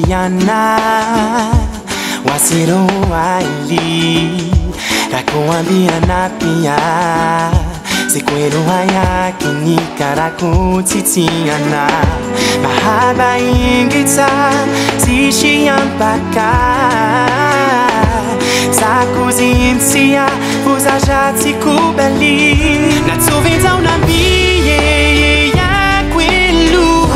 kuambiana wasiro waili kakuambiana pia sikwenu haya kinikara kutitiana mahaba ingita tishia mpaka sakuzinsia uzajati kubali na tuvita unambie ya kwelu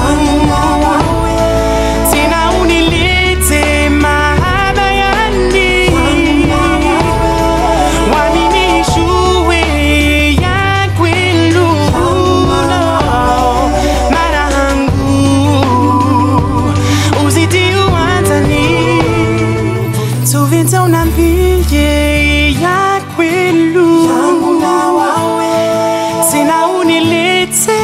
tina unilete mahaba yani waninishue ya kwelu mara hangu uzidi uanzani tuvita unambie ya kwelu tina unilete